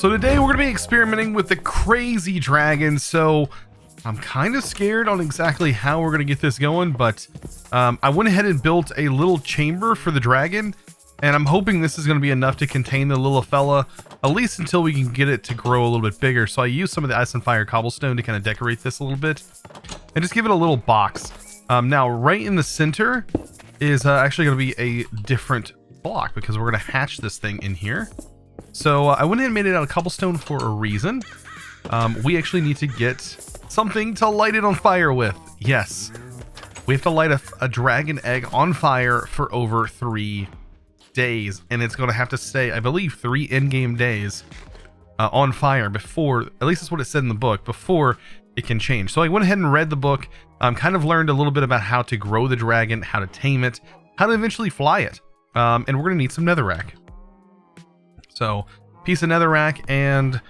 So today we're going to be experimenting with the crazy dragon. So I'm kind of scared on exactly how we're going to get this going, but I went ahead and built a little chamber for the dragon, and I'm hoping this is going to be enough to contain the little fella, at least until we can get it to grow a little bit bigger. So I used some of the ice and fire cobblestone to kind of decorate this a little bit and just give it a little box. Now right in the center is actually going to be a different block because we're going to hatch this thing in here. So I went ahead and made it out of cobblestone for a reason. We actually need to get something to light it on fire with. Yes, we have to light a dragon egg on fire for over 3 days, and it's going to have to stay, I believe, 3 in-game days on fire before, at least that's what it said in the book, before it can change. So I went ahead and read the book, kind of learned a little bit about how to grow the dragon, how to tame it, how to eventually fly it, and we're going to need some netherrack. So, piece of netherrack and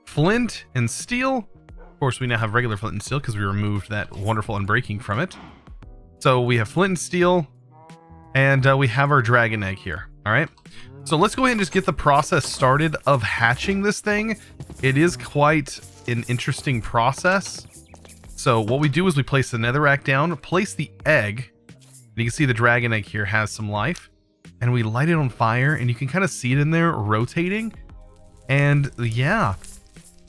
flint and steel. Of course, we now have regular flint and steel because we removed that wonderful unbreaking from it. So we have flint and steel, and we have our dragon egg here. All right. So let's go ahead and just get the process started of hatching this thing. It is quite an interesting process. So what we do is we place the netherrack down, place the egg. And you can see the dragon egg here has some life. And we light it on fire, and you can kind of see it in there rotating. And yeah,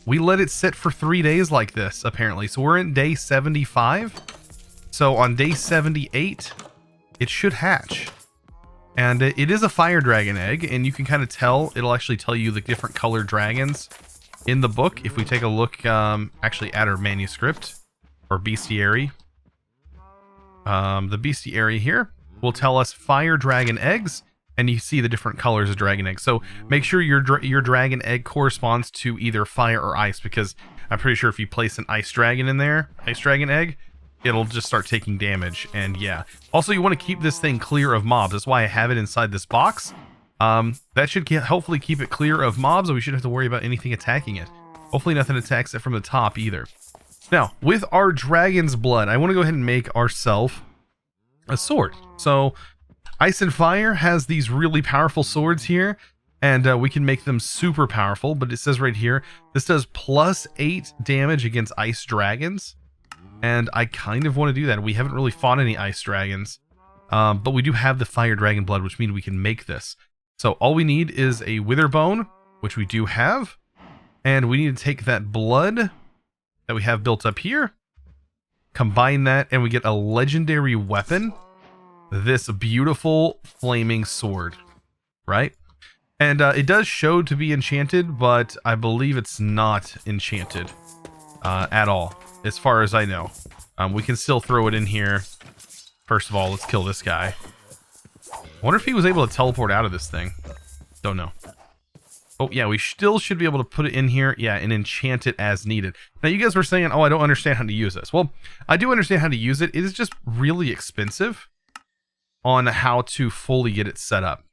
we let it sit for 3 days like this, apparently. So we're in day 75. So on day 78, it should hatch. And it is a fire dragon egg, and you can kind of tell, it'll actually tell you the different colored dragons in the book. If we take a look actually at our manuscript or bestiary, the bestiary here will tell us fire dragon eggs, and you see the different colors of dragon eggs. So make sure your dragon egg corresponds to either fire or ice, because I'm pretty sure if you place an ice dragon in there, ice dragon egg, it'll just start taking damage. And yeah, also you want to keep this thing clear of mobs. That's why I have it inside this box. That should hopefully keep it clear of mobs, and we shouldn't have to worry about anything attacking it. Hopefully nothing attacks it from the top either. Now, with our dragon's blood, I want to go ahead and make ourselves a sword. So ice and fire has these really powerful swords here, and we can make them super powerful, but it says right here this does +8 damage against ice dragons, and I kind of want to do that. We haven't really fought any ice dragons, but we do have the fire dragon blood, which means we can make this. So all we need is a wither bone, which we do have, and we need to take that blood that we have built up here, combine that, and we get a legendary weapon, this beautiful flaming sword, right? And it does show to be enchanted, but I believe it's not enchanted at all, as far as I know. We can still throw it in here. First of all, let's kill this guy. I wonder if he was able to teleport out of this thing. Don't know. Oh yeah, we still should be able to put it in here, yeah, and enchant it as needed. Now you guys were saying, oh, I don't understand how to use this. Well, I do understand how to use it. It is just really expensive on how to fully get it set up.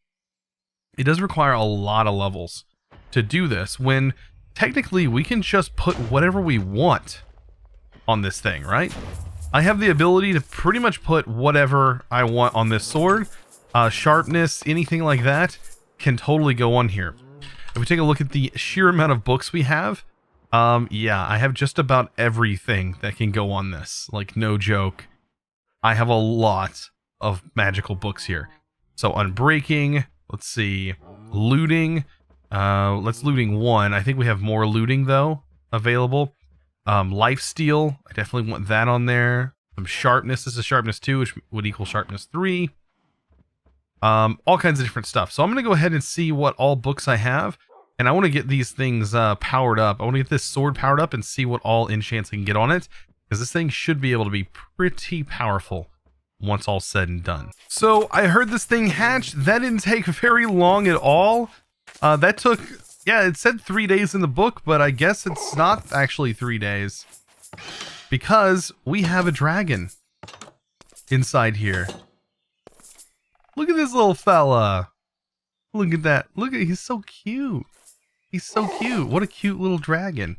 It does require a lot of levels to do this, when technically we can just put whatever we want on this thing, right? I have the ability to pretty much put whatever I want on this sword. Sharpness, anything like that can totally go on here. If we take a look at the sheer amount of books we have, yeah, I have just about everything that can go on this. Like, no joke. I have a lot of magical books here. So unbreaking, let's see, looting, let's looting 1. I think we have more looting though available. Lifesteal, I definitely want that on there. Some sharpness, this is sharpness 2, which would equal sharpness 3. All kinds of different stuff. So I'm going to go ahead and see what all books I have, and I want to get these things powered up. I want to get this sword powered up and see what all enchants I can get on it, because this thing should be able to be pretty powerful once all said and done. So I heard this thing hatch. That didn't take very long at all. That took, yeah, it said 3 days in the book, but I guess it's not actually 3 days, because we have a dragon inside here. Look at this little fella. Look at that. Look at, he's so cute. He's so cute. What a cute little dragon.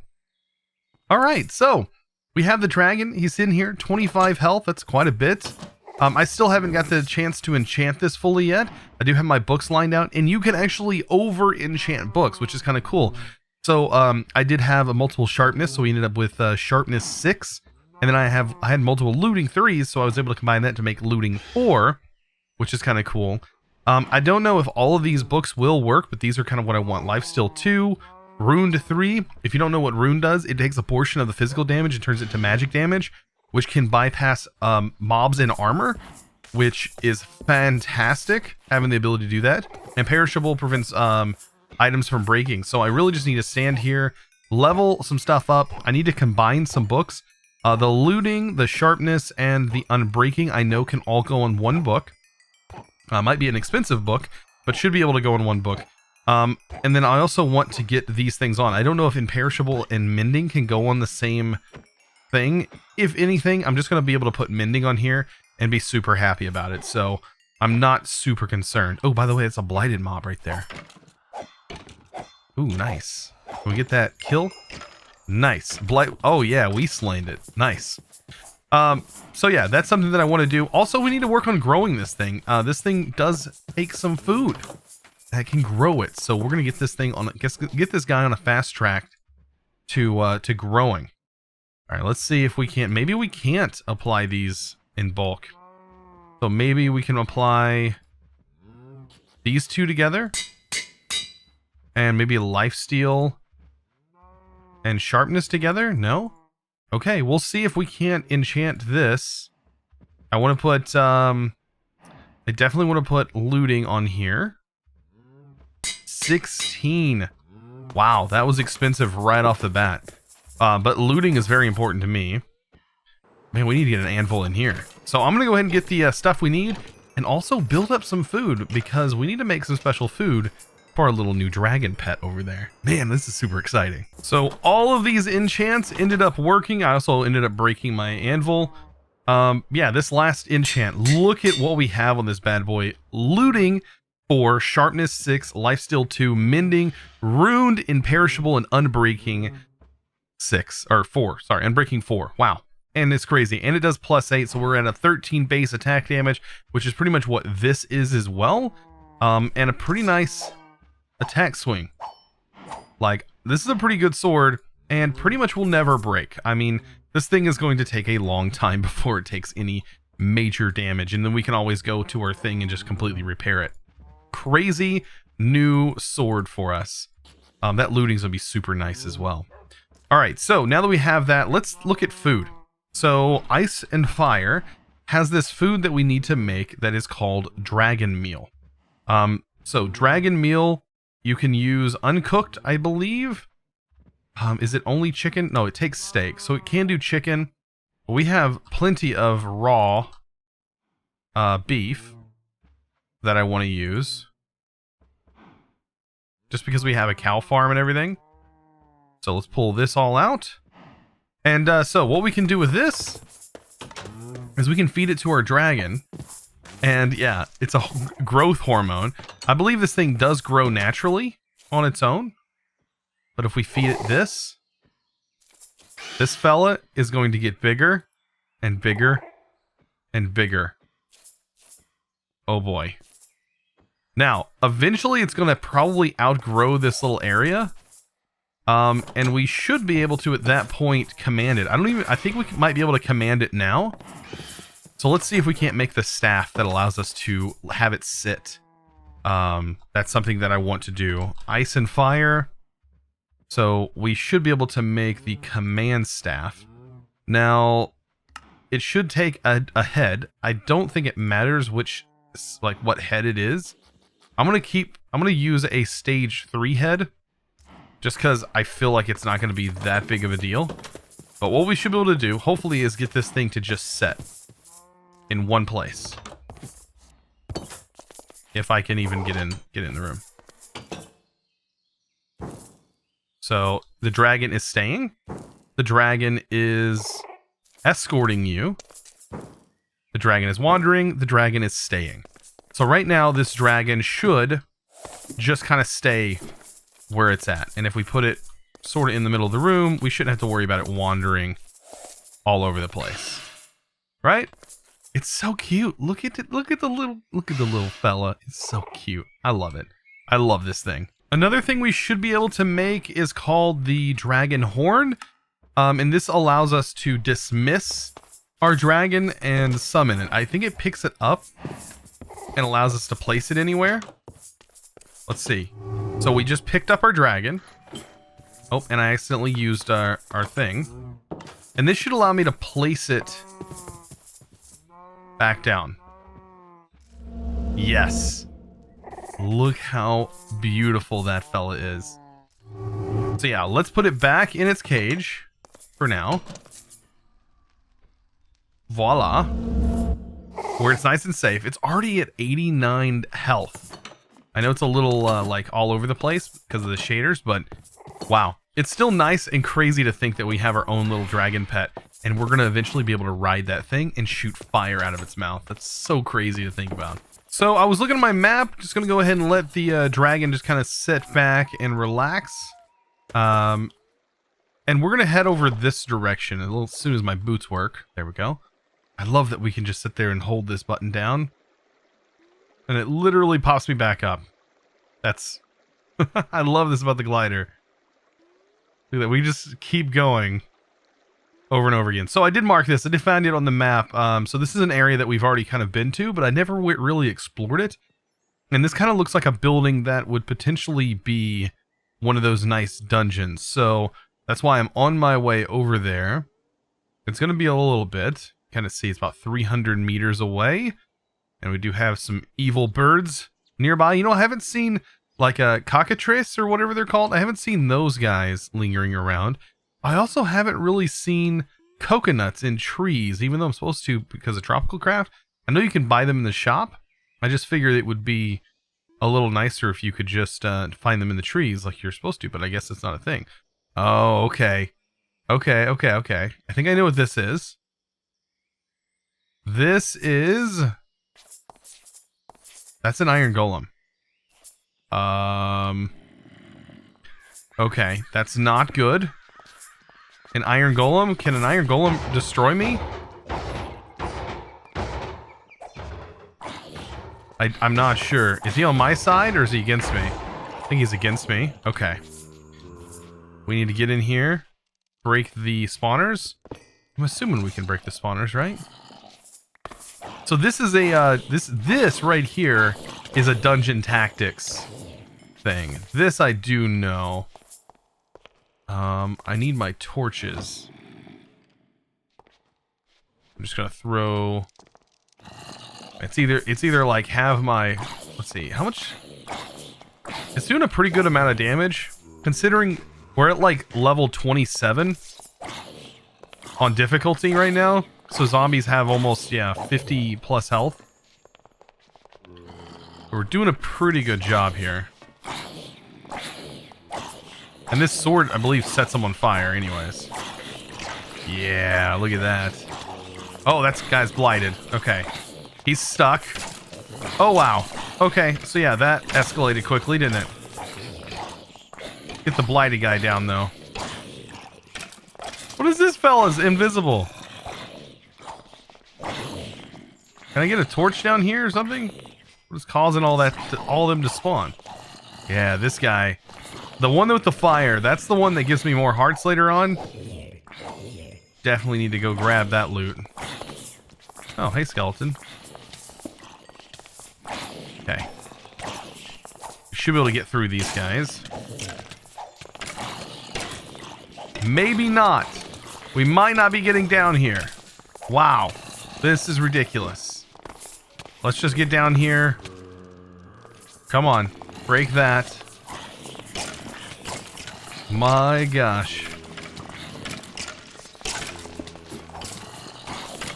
All right, so we have the dragon. He's in here, 25 health. That's quite a bit. I still haven't got the chance to enchant this fully yet. I do have my books lined out, and you can actually over enchant books, which is kind of cool. So I did have a multiple sharpness, so we ended up with sharpness 6, and then I had multiple looting 3s, so I was able to combine that to make looting 4, which is kind of cool. I don't know if all of these books will work, but these are kind of what I want. Lifesteal 2, Ruined 3. If you don't know what Ruined does, it takes a portion of the physical damage and turns it to magic damage, which can bypass mobs in armor, which is fantastic, having the ability to do that. And Perishable prevents items from breaking. So I really just need to stand here, level some stuff up. I need to combine some books. The looting, the sharpness, and the unbreaking I know can all go in one book. Might be an expensive book, but should be able to go in one book. And then I also want to get these things on. I don't know if Imperishable and Mending can go on the same thing. If anything, I'm just going to be able to put Mending on here and be super happy about it. So I'm not super concerned. Oh, by the way, it's a blighted mob right there. Ooh, nice. Can we get that kill? Nice. Oh yeah, we slayed it. Nice. So yeah, that's something that I want to do. Also, we need to work on growing this thing. This thing does take some food that can grow it. So we're gonna get this thing on. Get this guy on a fast track to growing. All right, let's see if we can't. Maybe we can't apply these in bulk. So maybe we can apply these two together. And maybe lifesteal and sharpness together? No? Okay, we'll see if we can't enchant this. I want to put, I definitely want to put looting on here. 16. Wow, that was expensive right off the bat. But looting is very important to me. Man, we need to get an anvil in here. So I'm going to go ahead and get the stuff we need. And also build up some food, because we need to make some special food for our little new dragon pet over there. Man, this is super exciting. So all of these enchants ended up working. I also ended up breaking my anvil. Yeah, this last enchant, look at what we have on this bad boy. Looting 4, sharpness 6, lifesteal 2, mending, ruined, imperishable, and unbreaking 6, or 4, sorry, unbreaking 4. Wow. And it's crazy. And it does +8, so we're at a 13 base attack damage, which is pretty much what this is as well. And a pretty nice attack swing. Like, this is a pretty good sword, and pretty much will never break. I mean, this thing is going to take a long time before it takes any major damage, and then we can always go to our thing and just completely repair it. Crazy new sword for us. That looting's gonna be super nice as well. Alright, so now that we have that, let's look at food. So, Ice and Fire has this food that we need to make that is called dragon meal. So dragon meal, you can use uncooked, I believe. Is it only chicken? No, it takes steak, so it can do chicken. We have plenty of raw beef that I want to use, just because we have a cow farm and everything. So let's pull this all out. And so what we can do with this is we can feed it to our dragon. And yeah, it's a growth hormone. I believe this thing does grow naturally on its own. But if we feed it this fella is going to get bigger and bigger and bigger. Oh boy. Now, eventually it's going to probably outgrow this little area. And we should be able to, at that point, command it. I think we might be able to command it now. So let's see if we can't make the staff that allows us to have it sit. That's something that I want to do. Ice and Fire. So we should be able to make the command staff. Now, it should take a head. I don't think it matters which, like, what head it is. I'm gonna use a stage 3 head, just because I feel like it's not going to be that big of a deal. But what we should be able to do, hopefully, is get this thing to just set in one place. If I can even get in the room. So the dragon is staying. The dragon is escorting you. The dragon is wandering. The dragon is staying. So right now, this dragon should just kind of stay where it's at. And if we put it sort of in the middle of the room, we shouldn't have to worry about it wandering all over the place. Right? It's so cute. Look at the little fella. It's so cute. I love it. I love this thing. Another thing we should be able to make is called the dragon horn. And this allows us to dismiss our dragon and summon it. I think it picks it up and allows us to place it anywhere. Let's see. So we just picked up our dragon. Oh, and I accidentally used our thing. And this should allow me to place it back down. Yes. Look how beautiful that fella is. So yeah, let's put it back in its cage for now. Voila. Where it's nice and safe. It's already at 89 health. I know it's a little like all over the place because of the shaders, but wow. It's still nice and crazy to think that we have our own little dragon pet and we're going to eventually be able to ride that thing and shoot fire out of its mouth. That's so crazy to think about. So I was looking at my map, just going to go ahead and let the dragon just kind of sit back and relax. And we're going to head over this direction as soon as my boots work. There we go. I love that we can just sit there and hold this button down. And it literally pops me back up. That's... I love this about the glider. Look at that. We just keep going over and over again. So I did mark this. I did find it on the map. So this is an area that we've already kind of been to, but I never really explored it. And this kind of looks like a building that would potentially be one of those nice dungeons. So that's why I'm on my way over there. It's going to be a little bit. Kind of see it's about 300 meters away. And we do have some evil birds nearby. You know, I haven't seen like a cockatrice or whatever they're called. I haven't seen those guys lingering around. I also haven't really seen coconuts in trees, even though I'm supposed to because of Tropical Craft. I know you can buy them in the shop. I just figured it would be a little nicer if you could just find them in the trees like you're supposed to, but I guess it's not a thing. Oh, okay. Okay. I think I know what this is. This is... That's an iron golem. Okay, that's not good. An iron golem? Can an iron golem destroy me? I'm not sure. Is he on my side or is he against me? I think he's against me. Okay. We need to get in here. Break the spawners. I'm assuming we can break the spawners, right? So this is a, this right here is a dungeon tactics thing. This I do know. I need my torches. I'm just gonna throw... It's either like have my... Let's see, how much... It's doing a pretty good amount of damage, considering we're at like level 27 on difficulty right now. So zombies have almost, yeah, 50 plus health. We're doing a pretty good job here. And this sword, I believe, sets them on fire anyways. Yeah, look at that. Oh, that guy's blighted. Okay. He's stuck. Oh, wow. Okay, so yeah, that escalated quickly, didn't it? Get the blighted guy down, though. What is this fella's invisible? Can I get a torch down here or something? What is causing all that, all of them to spawn? Yeah, this guy. The one with the fire, that's the one that gives me more hearts later on. Definitely need to go grab that loot. Oh, hey, skeleton. Okay. We should be able to get through these guys. Maybe not. We might not be getting down here. Wow. This is ridiculous. Let's just get down here. Come on. Break that. My gosh.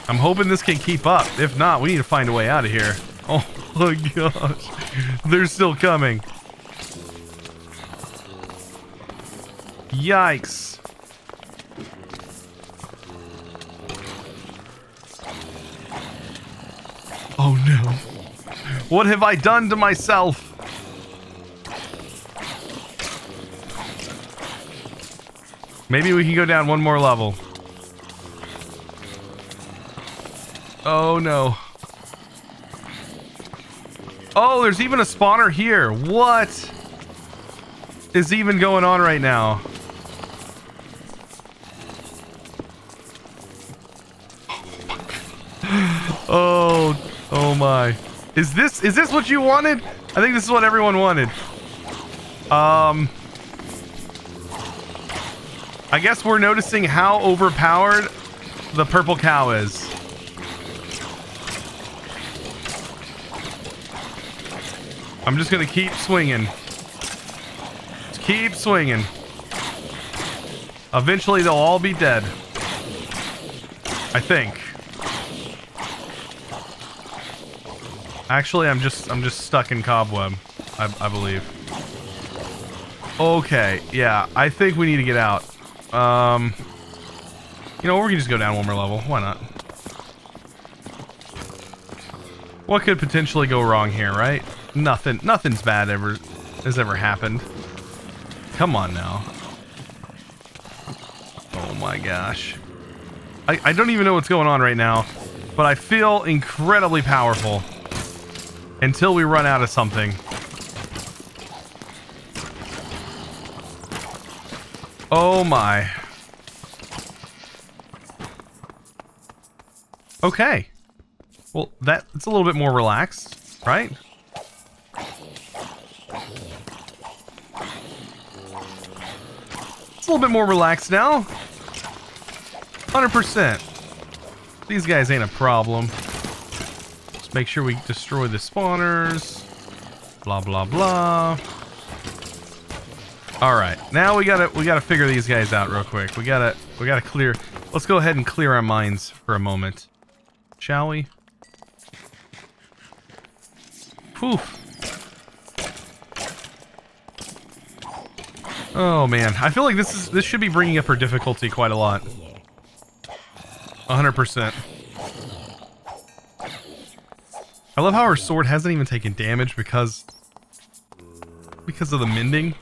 I'm hoping this can keep up. If not, we need to find a way out of here. Oh my gosh. They're still coming. Yikes. Oh no. What have I done to myself? Maybe we can go down one more level. Oh no. Oh, there's even a spawner here. What? is even going on right now? Oh my. Is this what you wanted? I think this is what everyone wanted. I guess we're noticing how overpowered the purple cow is. I'm just gonna keep swinging. Just keep swinging. Eventually they'll all be dead. I think. Actually, I'm just stuck in cobweb. I believe. Okay, yeah, I think we need to get out. You know, we can just go down one more level. Why not? What could potentially go wrong here, right? Nothing's bad has ever happened. Come on now. Oh my gosh. I don't even know what's going on right now, but I feel incredibly powerful until we run out of something. Oh my. Okay. Well, it's a little bit more relaxed, right? It's a little bit more relaxed now. 100%. These guys ain't a problem. Let's make sure we destroy the spawners. Blah blah blah. All right, now we gotta figure these guys out real quick. We gotta clear. Let's go ahead and clear our minds for a moment, shall we? Whew. Oh man, I feel like this should be bringing up her difficulty quite a lot. 100%. I love how her sword hasn't even taken damage because of the mending.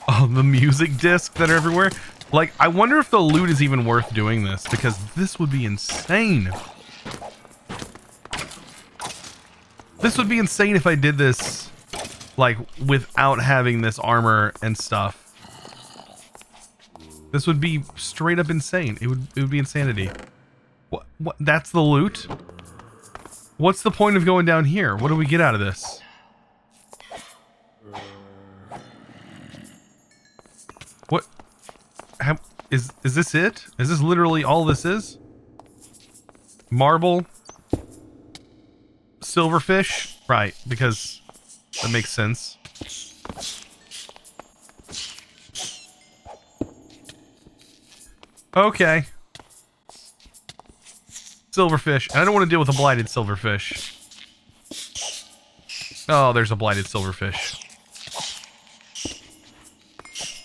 Oh, the music discs that are everywhere. Like, I wonder if the loot is even worth doing this, because this would be insane. This would be insane if I did this, like, without having this armor and stuff. This would be straight up insane. It would be insanity. What? That's the loot? What's the point of going down here? What do we get out of this? What? Is this it? Is this literally all this is? Marble? Silverfish? Right, because that makes sense. Okay. Silverfish. And I don't want to deal with a blighted silverfish. Oh, there's a blighted silverfish.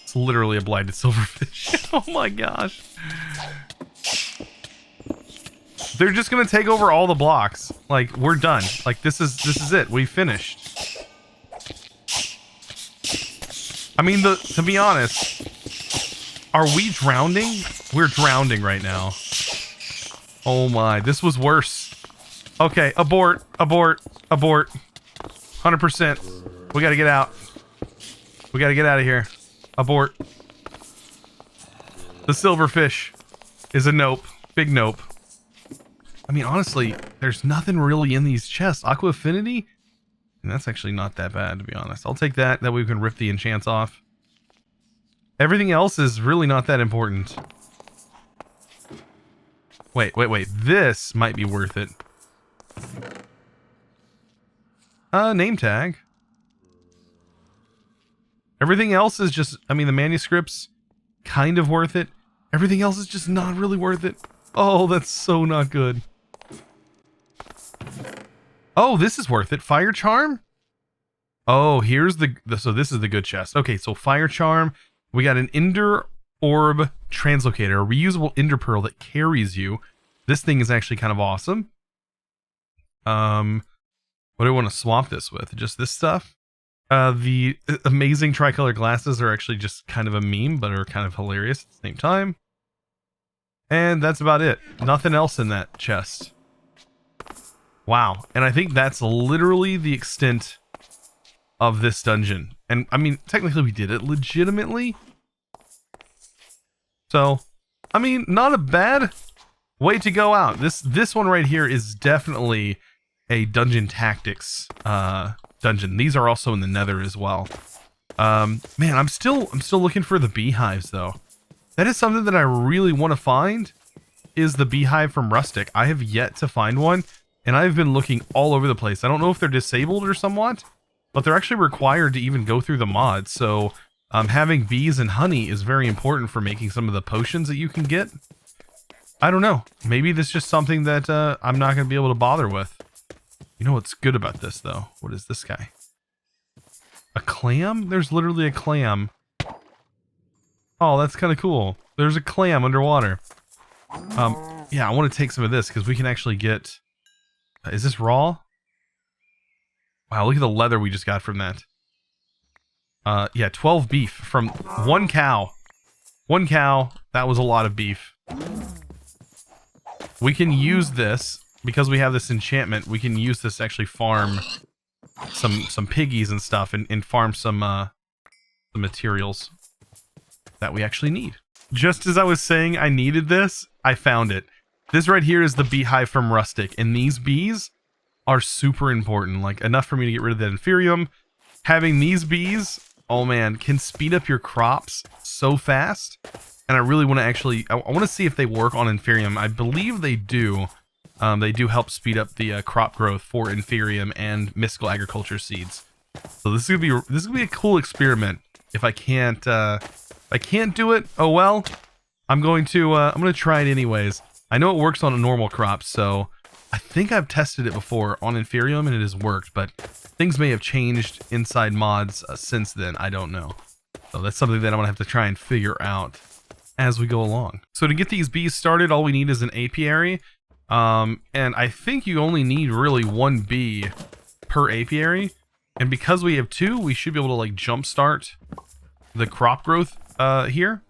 It's literally a blighted silverfish. Oh my gosh. They're just gonna take over all the blocks. Like, we're done. Like, this is it. We finished. I mean, to be honest, are we drowning? We're drowning right now. Oh my, this was worse. Okay, abort, abort, abort. 100%. We gotta get out. We gotta get out of here. Abort. The silverfish is a nope. Big nope. I mean, honestly, there's nothing really in these chests. Aqua Affinity? And that's actually not that bad, to be honest. I'll take that. That way we can rip the enchants off. Everything else is really not that important. Wait. This might be worth it. Name tag. Everything else is just... I mean, the manuscript's kind of worth it. Everything else is just not really worth it. Oh, that's so not good. Oh, this is worth it. Fire Charm? Oh, here's so this is the good chest. Okay, so Fire Charm. We got an Ender Orb Translocator, a reusable Ender Pearl that carries you. This thing is actually kind of awesome. What do I want to swap this with? Just this stuff? The amazing tricolor glasses are actually just kind of a meme, but are kind of hilarious at the same time. And that's about it. Nothing else in that chest. Wow. And I think that's literally the extent of this dungeon. And I mean, technically we did it legitimately. So, I mean, not a bad way to go out. This one right here is definitely a dungeon tactics dungeon. These are also in the Nether as well. Man, I'm still looking for the beehives though. That is something that I really want to find, is the beehive from Rustic. I have yet to find one, and I've been looking all over the place. I don't know if they're disabled or somewhat, but they're actually required to even go through the mod. So having bees and honey is very important for making some of the potions that you can get. I don't know. Maybe this is just something that I'm not going to be able to bother with. You know what's good about this, though? What is this guy? A clam? There's literally a clam. Oh, that's kind of cool. There's a clam underwater. Yeah, I want to take some of this because we can actually get... Is this raw? Wow, look at the leather we just got from that. Yeah, 12 beef from one cow. One cow. That was a lot of beef. We can use this, because we have this enchantment, we can use this to actually farm some piggies and stuff, and farm some materials that we actually need. Just as I was saying I needed this, I found it. This right here is the beehive from Rustic, and these bees are super important, like enough for me to get rid of that inferium. Having these bees, oh man, can speed up your crops so fast. And I really want to actually, I want to see if they work on inferium. I believe they do. They do help speed up the crop growth for inferium and mystical agriculture seeds. So this is gonna be a cool experiment. If I can't do it, oh well. I'm gonna try it anyways. I know it works on a normal crop, so I think I've tested it before on inferium and it has worked, but things may have changed inside mods since then. I don't know. So that's something that I'm gonna have to try and figure out as we go along. So to get these bees started, all we need is an apiary. And I think you only need really one bee per apiary. And because we have two, we should be able to like jumpstart the crop growth here.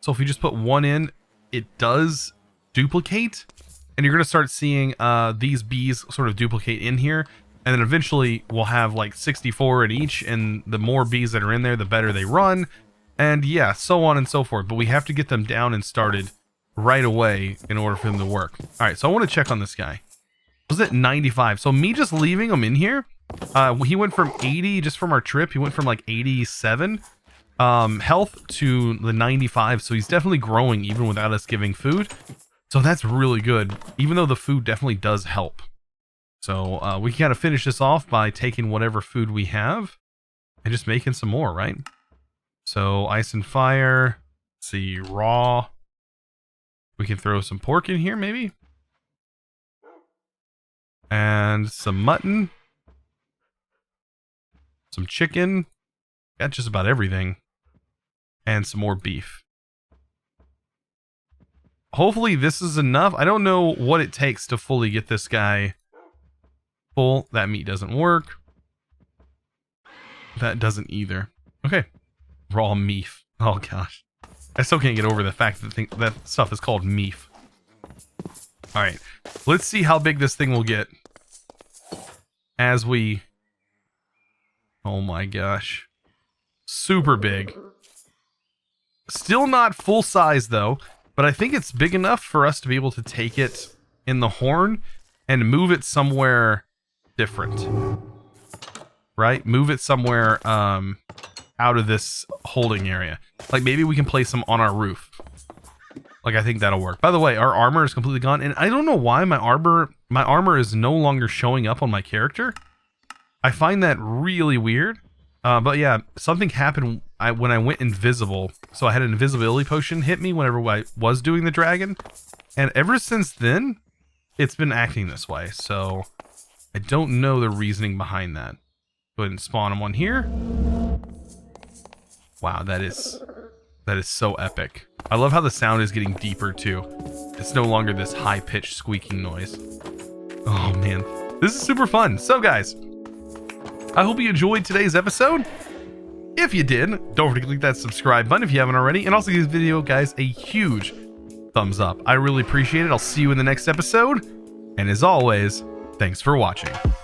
So if we just put one in, it does duplicate. And you're going to start seeing these bees sort of duplicate in here. And then eventually we'll have like 64 at each. And the more bees that are in there, the better they run. And yeah, so on and so forth. But we have to get them down and started right away in order for them to work. All right, so I want to check on this guy. Was it 95? So me just leaving him in here, he went from 80 just from our trip. He went from like 87 health to the 95. So he's definitely growing even without us giving food. So that's really good, even though the food definitely does help. So we can kind of finish this off by taking whatever food we have and just making some more, right? So ice and fire, let's see, raw. We can throw some pork in here maybe. And some mutton. Some chicken. Got just about everything. And some more beef. Hopefully this is enough. I don't know what it takes to fully get this guy full. That meat doesn't work. That doesn't either. Okay. Raw meat. Oh gosh. I still can't get over the fact that that stuff is called meat. Alright. Let's see how big this thing will get. As we... Oh my gosh. Super big. Still not full size though. But I think it's big enough for us to be able to take it in the horn and move it somewhere different. Right? Move it somewhere out of this holding area. Like maybe we can place them on our roof. Like I think that'll work. By the way, our armor is completely gone. And I don't know why my armor is no longer showing up on my character. I find that really weird. But yeah, something happened when I went invisible. So I had an invisibility potion hit me whenever I was doing the dragon. And ever since then, it's been acting this way. So I don't know the reasoning behind that. Go ahead and spawn them one here. Wow, that is so epic. I love how the sound is getting deeper too. It's no longer this high-pitched squeaking noise. Oh man, this is super fun. So guys, I hope you enjoyed today's episode. If you did, don't forget to click that subscribe button if you haven't already. And also give this video, guys, a huge thumbs up. I really appreciate it. I'll see you in the next episode. And as always, Thanks for watching.